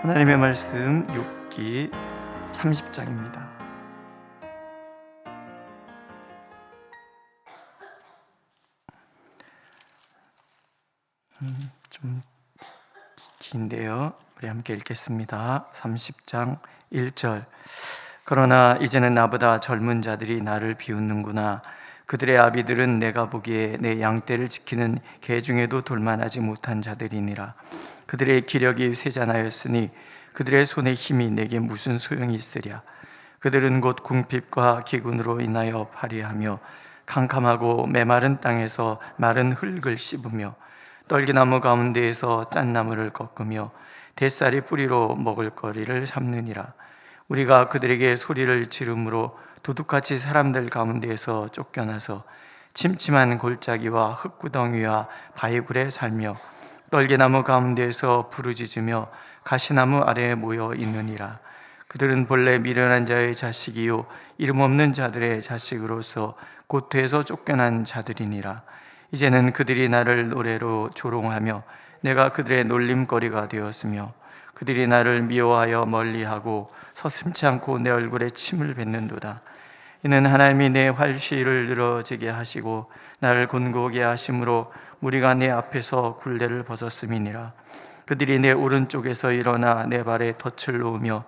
하나님의 말씀 욥기 30장입니다. 좀 긴데요. 우리 함께 읽겠습니다. 30장 1절. 그러나 이제는 나보다 젊은 자들이 나를 비웃는구나. 그들의 아비들은 내가 보기에 내 양떼를 지키는 개 중에도 돌만하지 못한 자들이니라. 그들의 기력이 쇠잔하였으니 그들의 손의 힘이 내게 무슨 소용이 있으랴. 그들은 곧 궁핍과 기근으로 인하여 파리하며 캄캄하고 메마른 땅에서 마른 흙을 씹으며 떨기나무 가운데에서 짠나무를 꺾으며 대쌀이 뿌리로 먹을거리를 삼느니라. 우리가 그들에게 소리를 지름으로 도둑같이 사람들 가운데에서 쫓겨나서 침침한 골짜기와 흙구덩이와 바위굴에 살며 떨기나무 가운데에서 부르짖으며 가시나무 아래에 모여 있느니라. 그들은 본래 미련한 자의 자식이요 이름 없는 자들의 자식으로서 고토에서 쫓겨난 자들이니라. 이제는 그들이 나를 노래로 조롱하며 내가 그들의 놀림거리가 되었으며 그들이 나를 미워하여 멀리하고 서슴지 않고 내 얼굴에 침을 뱉는도다. 이는 하나님이 내 활시를 늘어지게 하시고 나를 곤고하게 하심으로 무리가 내 앞에서 굴레를 벗었음이니라. 그들이 내 오른쪽에서 일어나 내 발에 덫을 놓으며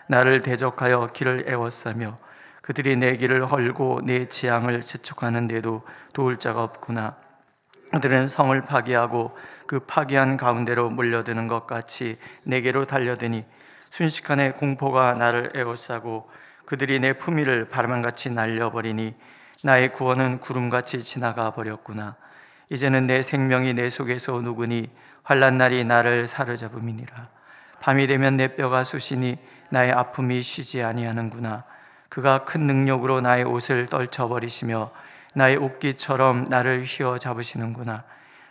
나를 대적하여 길을 에워싸며 그들이 내 길을 헐고 내 지향을 재촉하는데도 도울 자가 없구나. 그들은 성을 파괴하고 그 파괴한 가운데로 몰려드는 것 같이 내게로 달려드니 순식간에 공포가 나를 에워싸고 그들이 내 품위를 바람같이 날려버리니 나의 구원은 구름같이 지나가 버렸구나. 이제는 내 생명이 내 속에서 누구니 환난 날이 나를 사로잡음이니라. 밤이 되면 내 뼈가 쑤시니 나의 아픔이 쉬지 아니하는구나. 그가 큰 능력으로 나의 옷을 떨쳐버리시며 나의 옷깃처럼 나를 휘어잡으시는구나.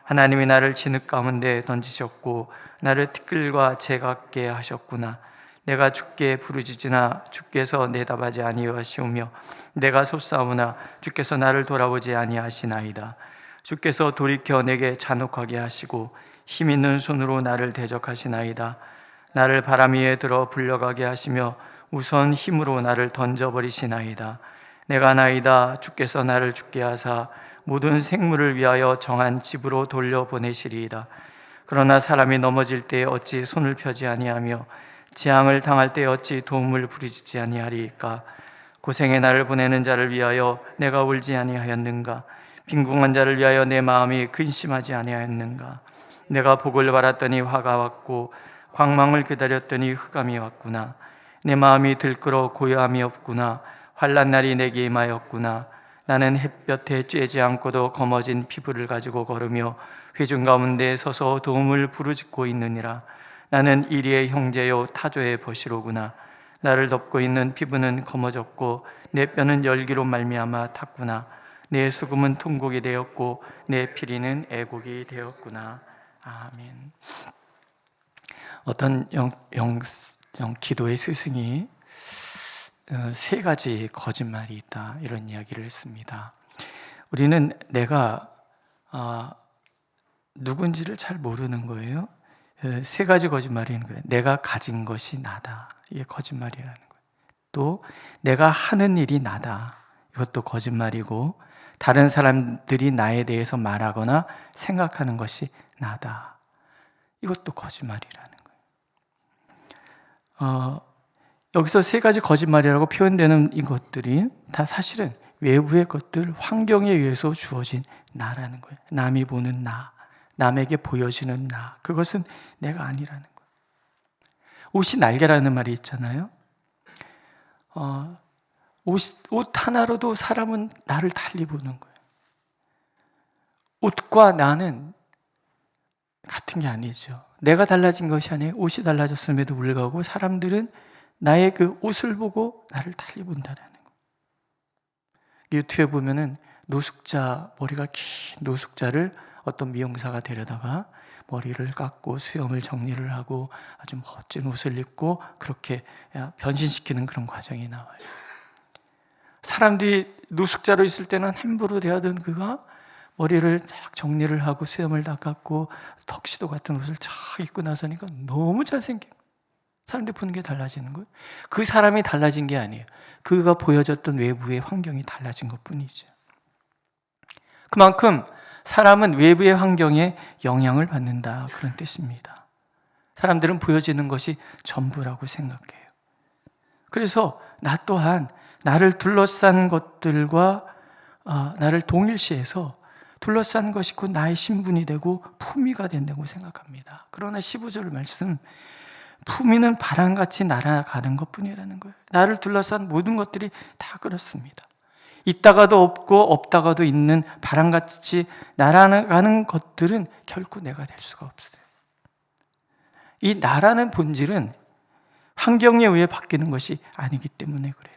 하나님이 나를 진흙 가운데 던지셨고 나를 티끌과 재같게 하셨구나. 내가 주께 부르짖으나 주께서 내답하지 아니하시오며 내가 솟사오나 주께서 나를 돌아보지 아니하시나이다. 주께서 돌이켜 내게 잔혹하게 하시고 힘 있는 손으로 나를 대적하시나이다. 나를 바람 위에 들어 불려가게 하시며 우선 힘으로 나를 던져버리시나이다. 내가 나이다. 주께서 나를 죽게 하사 모든 생물을 위하여 정한 집으로 돌려보내시리이다. 그러나 사람이 넘어질 때에 어찌 손을 펴지 아니하며 재앙을 당할 때에 어찌 도움을 부르짖지 아니하리이까. 고생의 날을 보내는 자를 위하여 내가 울지 아니하였는가. 빈궁한 자를 위하여 내 마음이 근심하지 아니하였는가. 내가 복을 바랐더니 화가 왔고 광망을 기다렸더니 흑암이 왔구나. 내 마음이 들끓어 고요함이 없구나. 환난 날이 내게 임하였구나. 나는 햇볕에 쬐지 않고도 검어진 피부를 가지고 걸으며 회중 가운데 서서 도움을 부르짖고 있느니라. 나는 이리의 형제요 타조의 벗이로구나. 나를 덮고 있는 피부는 검어졌고 내 뼈는 열기로 말미암아 탔구나. 내 수금은 통곡이 되었고 내 피리는 애곡이 되었구나. 아멘. 어떤 기도의 스승이 세 가지 거짓말이 있다, 이런 이야기를 했습니다. 우리는 내가 누군지를 잘 모르는 거예요. 세 가지 거짓말이 있는 거예요. 내가 가진 것이 나다, 이게 거짓말이라는 거예요. 또 내가 하는 일이 나다, 이것도 거짓말이고, 다른 사람들이 나에 대해서 말하거나 생각하는 것이 나다, 이것도 거짓말이라는 거예요. 여기서 세 가지 거짓말이라고 표현되는 이것들이 다 사실은 외부의 것들, 환경에 의해서 주어진 나라는 거예요. 남이 보는 나, 남에게 보여지는 나, 그것은 내가 아니라는 거예요. 옷이 날개라는 말이 있잖아요. 옷 하나로도 사람은 나를 달리 보는 거예요. 옷과 나는 같은 게 아니죠. 내가 달라진 것이 아니에요. 옷이 달라졌음에도 불구하고 사람들은 나의 그 옷을 보고 나를 달리 본다는 거예요. 유튜브에 보면은 노숙자, 머리가 긴 노숙자를 어떤 미용사가 데려다가 머리를 깎고 수염을 정리를 하고 아주 멋진 옷을 입고 그렇게 변신시키는 그런 과정이 나와요. 사람들이 노숙자로 있을 때는 함부로 대하던 그가 머리를 쫙 정리를 하고 수염을 다 깎고 턱시도 같은 옷을 쫙 입고 나서니까 너무 잘생긴 거예요. 사람들이 보는 게 달라지는 거예요. 그 사람이 달라진 게 아니에요. 그가 보여줬던 외부의 환경이 달라진 것뿐이죠. 그만큼 사람은 외부의 환경에 영향을 받는다, 그런 뜻입니다. 사람들은 보여지는 것이 전부라고 생각해요. 그래서 나 또한 나를 둘러싼 것들과 나를 동일시해서 둘러싼 것이 곧 나의 신분이 되고 품위가 된다고 생각합니다. 그러나 15절 말씀, 품위는 바람같이 날아가는 것뿐이라는 거예요. 나를 둘러싼 모든 것들이 다 그렇습니다. 있다가도 없고 없다가도 있는 바람같이 날아가는 것들은 결코 내가 될 수가 없어요. 이 나라는 본질은 환경에 의해 바뀌는 것이 아니기 때문에 그래요.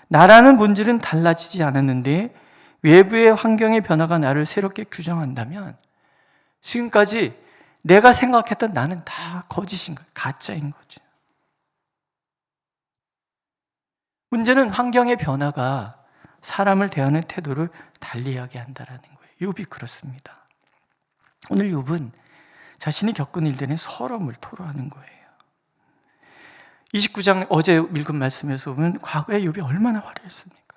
나라는 본질은 달라지지 않았는데 외부의 환경의 변화가 나를 새롭게 규정한다면 지금까지 내가 생각했던 나는 다 거짓인 거예요. 가짜인 거죠. 문제는 환경의 변화가 사람을 대하는 태도를 달리하게 한다는 거예요. 욥이 그렇습니다. 오늘 욥은 자신이 겪은 일들의 서러움을 토로하는 거예요. 29장 어제 읽은 말씀에서 보면 과거의 욥이 얼마나 화려했습니까?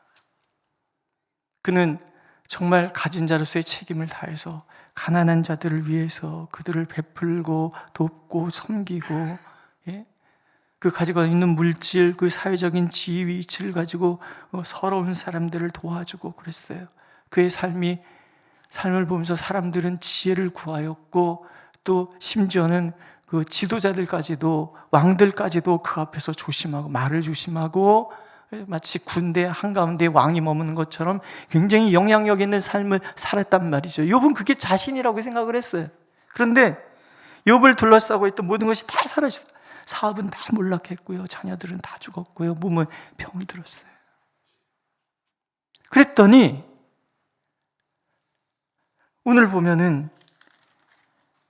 그는 정말 가진 자로서의 책임을 다해서 가난한 자들을 위해서 그들을 베풀고 돕고 섬기고, 그 가지고 있는 물질, 그 사회적인 지위 위치를 가지고 서러운 사람들을 도와주고 그랬어요. 그의 삶을 보면서 사람들은 지혜를 구하였고 또 심지어는 그 지도자들까지도, 왕들까지도 그 앞에서 조심하고 말을 조심하고 마치 군대 한가운데 왕이 머무는 것처럼 굉장히 영향력 있는 삶을 살았단 말이죠. 욥은 그게 자신이라고 생각을 했어요. 그런데 욥을 둘러싸고 있던 모든 것이 다 사라졌어요. 사업은 다 몰락했고요, 자녀들은 다 죽었고요, 몸은 병이 들었어요. 그랬더니 오늘 보면은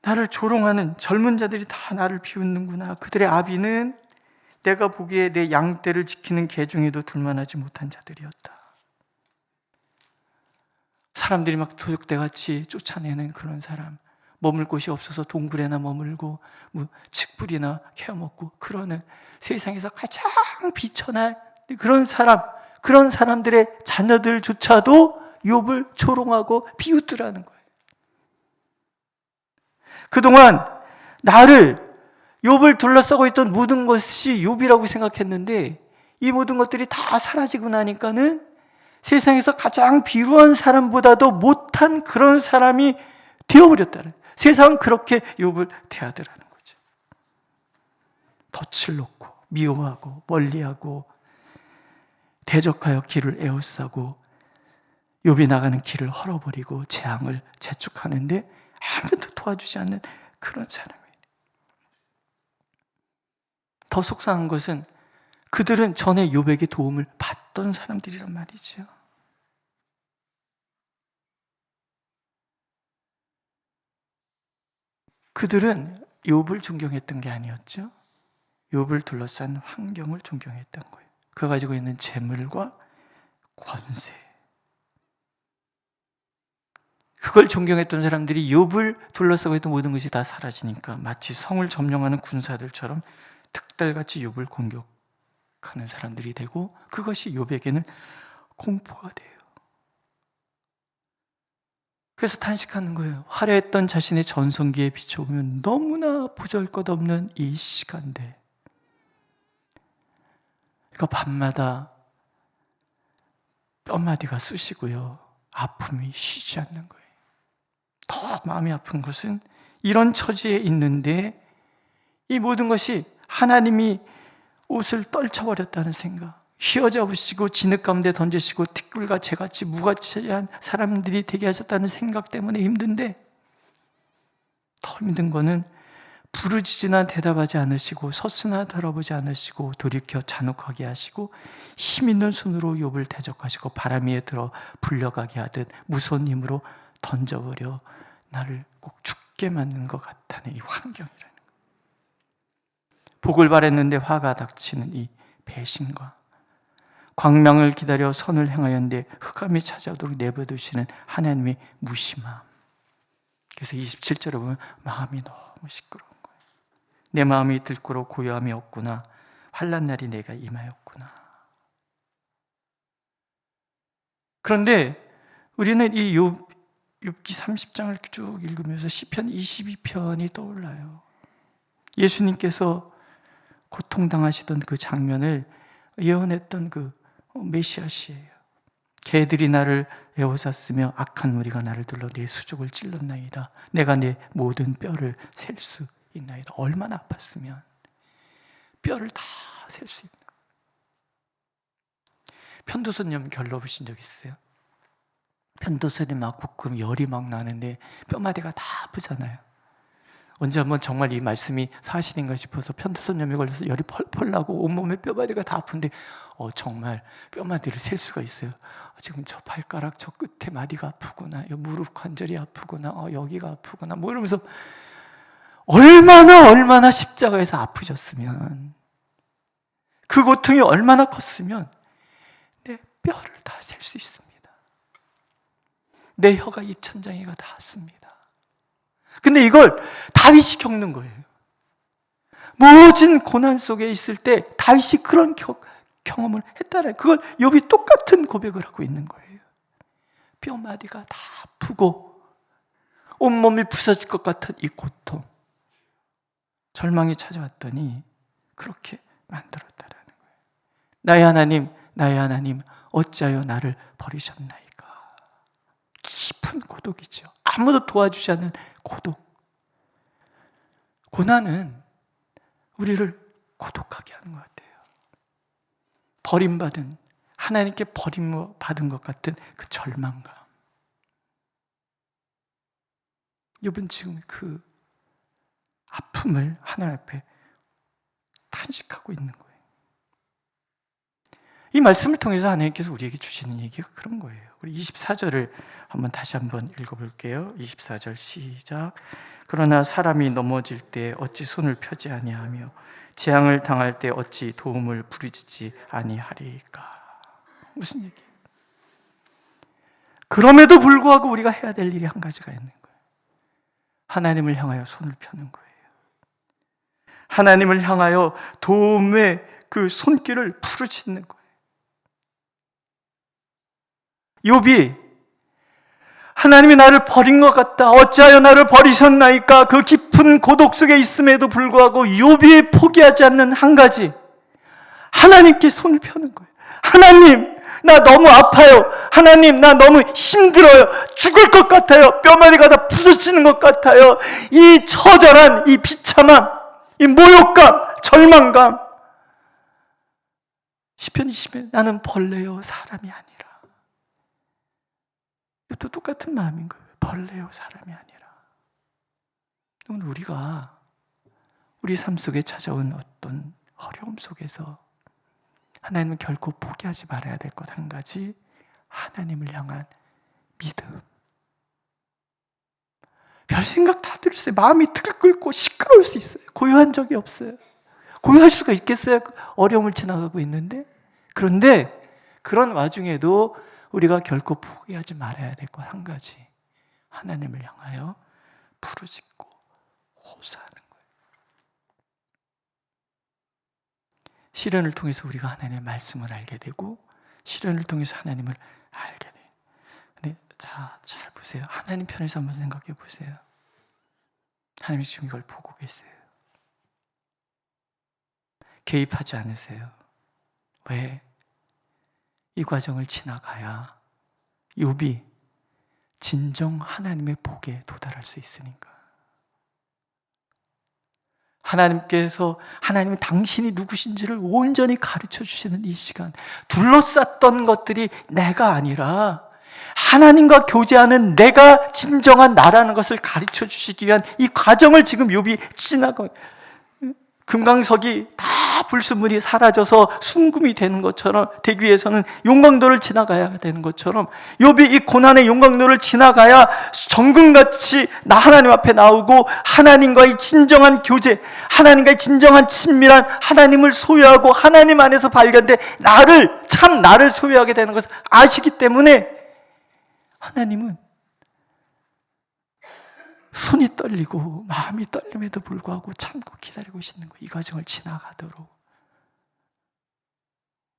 나를 조롱하는 젊은 자들이 다 나를 비웃는구나. 그들의 아비는 내가 보기에 내 양떼를 지키는 개 중에도 둘만하지 못한 자들이었다. 사람들이 막 도적대같이 쫓아내는 그런 사람, 머물 곳이 없어서 동굴에나 머물고 칡뿌리나 캐어먹고 그러는 세상에서 가장 비천한 그런 사람들의 자녀들조차도 욥을 조롱하고 비웃더라는 거예요. 그동안 욥을 둘러싸고 있던 모든 것이 욥이라고 생각했는데 이 모든 것들이 다 사라지고 나니까는 세상에서 가장 비루한 사람보다도 못한 그런 사람이 되어버렸다는, 세상은 그렇게 욥을 대하더라는 거죠. 덫을 놓고 미워하고 멀리하고 대적하여 길을 에워싸고 욥이 나가는 길을 헐어버리고 재앙을 재촉하는데 아무도 도와주지 않는 그런 사람이에요. 더 속상한 것은 그들은 전에 욥에게 도움을 받던 사람들이란 말이죠. 그들은 욥을 존경했던 게 아니었죠. 욥을 둘러싼 환경을 존경했던 거예요. 그가 가지고 있는 재물과 권세, 그걸 존경했던 사람들이 욥을 둘러싸고 있던 모든 것이 다 사라지니까 마치 성을 점령하는 군사들처럼 특달같이 욥을 공격하는 사람들이 되고 그것이 욥에게는 공포가 돼요. 그래서 탄식하는 거예요. 화려했던 자신의 전성기에 비춰보면 너무나 보잘것없는 이 시간들. 그러니까 밤마다 뼈마디가 쑤시고요, 아픔이 쉬지 않는 거예요. 더 마음이 아픈 것은 이런 처지에 있는데 이 모든 것이 하나님이 옷을 떨쳐버렸다는 생각, 휘어잡으시고 진흙 가운데 던지시고 티끌과 재같이 무가치한 사람들이 되게 하셨다는 생각 때문에 힘든데, 더 힘든 거는 부르짖으나 대답하지 않으시고 서스나 다뤄보지 않으시고 돌이켜 잔혹하게 하시고 힘 있는 손으로 욥을 대적하시고 바람 위에 들어 불려가게 하듯 무서운 힘으로 던져버려 나를 꼭 죽게 만든 것 같다는 이 환경이라는 거예요. 복을 바랬는데 화가 닥치는 이 배신과 광명을 기다려 선을 행하였는데 흑암이 찾아오도록 내버려두시는 하나님의 무심함. 그래서 27절에 보면 마음이 너무 시끄러운 거예요. 내 마음이 들끓어 고요함이 없구나. 환난 날이 내가 임하였구나. 그런데 우리는 이 욥기 30장을 쭉 읽으면서 시편 22편이 떠올라요. 예수님께서 고통당하시던 그 장면을 예언했던 그 메시아시예요. 개들이 나를 에워쌌으며 악한 무리가 나를 둘러 내 수족을 찔렀나이다. 내가 내 모든 뼈를 셀 수 있나이다. 얼마나 아팠으면 뼈를 다 셀 수 있나. 편도선염 결러보신 적 있어요? 편도선이 막 붓고 열이 막 나는데 뼈마디가 다 아프잖아요. 언제 한번 정말 이 말씀이 사실인가 싶어서 편도선염에 걸려서 열이 펄펄 나고 온몸에 뼈마디가 다 아픈데 정말 뼈마디를 셀 수가 있어요. 지금 저 발가락 저 끝에 마디가 아프구나, 무릎 관절이 아프구나, 여기가 아프구나, 뭐 이러면서 얼마나 십자가에서 아프셨으면, 그 고통이 얼마나 컸으면 내 뼈를 다 셀 수 있습니다. 내 혀가 입천장애가 닿았습니다. 근데 이걸 다윗이 겪는 거예요. 모진 고난 속에 있을 때 다윗이 그런 경험을 했다는, 그걸 욥이 똑같은 고백을 하고 있는 거예요. 뼈마디가 다 아프고 온몸이 부서질 것 같은 이 고통, 절망이 찾아왔더니 그렇게 만들었다라는 거예요. 나의 하나님 어찌하여 나를 버리셨나이까. 깊은 고독이죠. 아무도 도와주지 않는 고독. 고난은 우리를 고독하게 하는 것 같아요. 버림받은, 하나님께 버림받은 것 같은 그 절망감. 욥은 지금 그 아픔을 하나님 앞에 탄식하고 있는 거예요. 이 말씀을 통해서 하나님께서 우리에게 주시는 얘기가 그런 거예요. 우리 24절을 다시 한번 읽어볼게요. 24절 시작. 그러나 사람이 넘어질 때 어찌 손을 펴지 아니하며 재앙을 당할 때 어찌 도움을 부르짖지 아니하리까. 무슨 얘기예요? 그럼에도 불구하고 우리가 해야 될 일이 한 가지가 있는 거예요. 하나님을 향하여 손을 펴는 거예요. 하나님을 향하여 도움의 그 손길을 부르짖는 거예요. 욥이 하나님이 나를 버린 것 같다, 어찌하여 나를 버리셨나이까, 그 깊은 고독 속에 있음에도 불구하고 욥이 포기하지 않는 한 가지, 하나님께 손을 펴는 거예요. 하나님, 나 너무 아파요. 하나님, 나 너무 힘들어요. 죽을 것 같아요. 뼈마디가 다 부서지는 것 같아요. 이 처절한 이 비참함, 이 모욕감, 절망감. 시편 20에 나는 벌레요 사람이 아니라. 이것도 똑같은 마음인 거예요. 벌레요 사람이 아니라. 오늘 우리가 우리 삶 속에 찾아온 어떤 어려움 속에서 하나님은 결코 포기하지 말아야 될 것 한 가지, 하나님을 향한 믿음. 별 생각 다 들었어요. 마음이 들끓고 시끄러울 수 있어요. 고요한 적이 없어요. 고요할 수가 있겠어요? 어려움을 지나가고 있는데. 그런데 그런 와중에도 우리가 결코 포기하지 말아야 될 것 한 가지, 하나님을 향하여 부르짖고 호소하는 거예요. 시련을 통해서 우리가 하나님의 말씀을 알게 되고, 시련을 통해서 하나님을 알게 돼요. 근데 잘 보세요. 하나님 편에서 한번 생각해 보세요. 하나님이 지금 이걸 보고 계세요. 개입하지 않으세요. 왜? 이 과정을 지나가야 욥이 진정 하나님의 복에 도달할 수 있으니까. 하나님은 당신이 누구신지를 온전히 가르쳐 주시는 이 시간, 둘러쌌던 것들이 내가 아니라 하나님과 교제하는 내가 진정한 나라는 것을 가르쳐 주시기 위한 이 과정을 지금 욥이 지나가고, 금강석이 다 불순물이 사라져서 순금이 되는 것처럼, 되기 위해서는 용광로를 지나가야 되는 것처럼 욥이 이 고난의 용광로를 지나가야 정금같이 하나님 앞에 나오고 하나님과의 진정한 교제, 하나님과의 진정한 친밀한 하나님을 소유하고 하나님 안에서 발견된 나를 소유하게 되는 것을 아시기 때문에 하나님은 손이 떨리고 마음이 떨림에도 불구하고 참고 기다리고 있는 거예요. 이 과정을 지나가도록.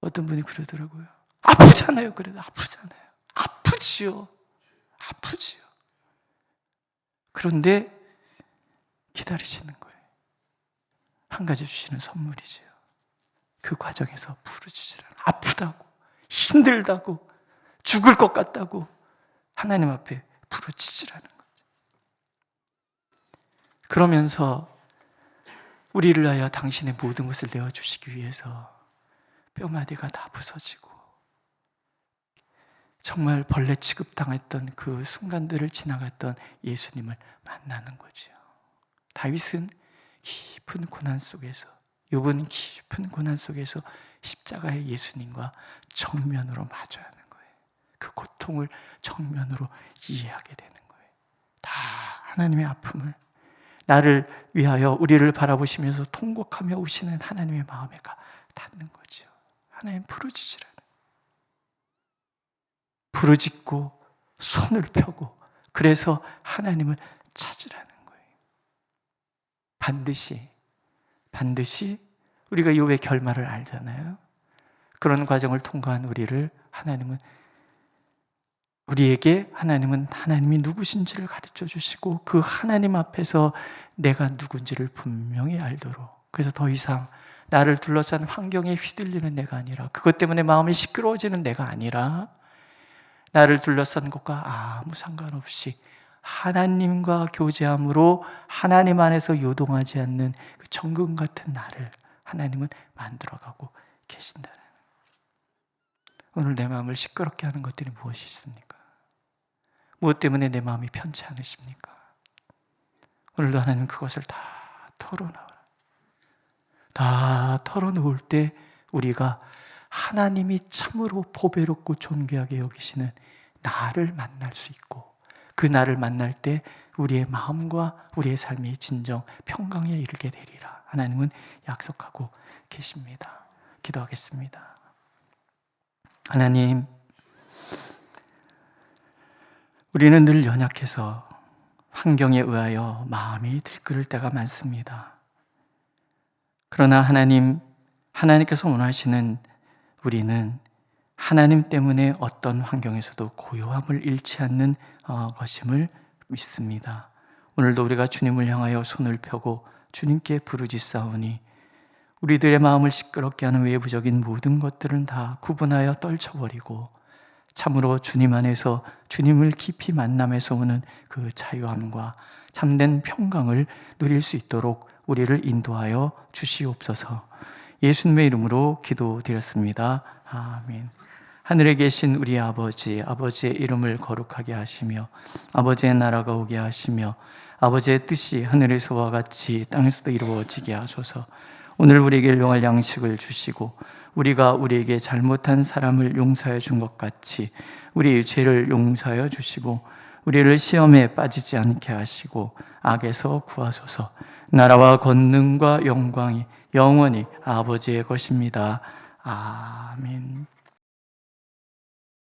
어떤 분이 그러더라고요. 아프잖아요. 그래도 아프잖아요. 아프지요. 그런데 기다리시는 거예요. 한 가지 주시는 선물이지요. 그 과정에서 부르짖으라. 아프다고, 힘들다고, 죽을 것 같다고 하나님 앞에 부르짖으라는 거죠. 그러면서 우리를 위하여 당신의 모든 것을 내어주시기 위해서 뼈마디가 다 부서지고 정말 벌레 취급당했던 그 순간들을 지나갔던 예수님을 만나는 거죠. 다윗은 깊은 고난 속에서, 욥은 깊은 고난 속에서 십자가의 예수님과 정면으로 마주하는 거예요. 그 고통을 정면으로 이해하게 되는 거예요. 다 하나님의 아픔을, 나를 위하여 우리를 바라보시면서 통곡하며 우시는 하나님의 마음에 닿는 거죠. 하나님 부르짖으라는, 부르짖고 손을 펴고, 그래서 하나님을 찾으라는 거예요. 반드시 우리가 욥의 결말을 알잖아요. 그런 과정을 통과한 우리에게 하나님은 하나님이 누구신지를 가르쳐 주시고 그 하나님 앞에서 내가 누군지를 분명히 알도록, 그래서 더 이상 나를 둘러싼 환경에 휘둘리는 내가 아니라, 그것 때문에 마음이 시끄러워지는 내가 아니라, 나를 둘러싼 것과 아무 상관없이 하나님과 교제함으로 하나님 안에서 요동하지 않는 그 정금 같은 나를 하나님은 만들어가고 계신다는, 오늘 내 마음을 시끄럽게 하는 것들이 무엇이 있습니까? 무엇 때문에 내 마음이 편치 않으십니까? 오늘도 하나님 그것을 다 털어놓을 때 우리가 하나님이 참으로 보배롭고 존귀하게 여기시는 나를 만날 수 있고, 그 나를 만날 때 우리의 마음과 우리의 삶이 진정 평강에 이르게 되리라 하나님은 약속하고 계십니다. 기도하겠습니다. 하나님, 우리는 늘 연약해서 환경에 의하여 마음이 들끓을 때가 많습니다. 그러나 하나님께서 원하시는 우리는 하나님 때문에 어떤 환경에서도 고요함을 잃지 않는 것임을 믿습니다. 오늘도 우리가 주님을 향하여 손을 펴고 주님께 부르짖사오니 우리들의 마음을 시끄럽게 하는 외부적인 모든 것들은 다 구분하여 떨쳐버리고 참으로 주님 안에서 주님을 깊이 만남에서 오는 그 자유함과 참된 평강을 누릴 수 있도록 우리를 인도하여 주시옵소서. 예수님의 이름으로 기도드렸습니다. 아멘. 하늘에 계신 우리 아버지의 이름을 거룩하게 하시며 아버지의 나라가 오게 하시며 아버지의 뜻이 하늘에서와 같이 땅에서도 이루어지게 하소서. 오늘 우리에게 일용할 양식을 주시고 우리가 우리에게 잘못한 사람을 용서해 준 것 같이 우리의 죄를 용서하여 주시고 우리를 시험에 빠지지 않게 하시고 악에서 구하소서. 나라와 권능과 영광이 영원히 아버지의 것입니다. 아멘.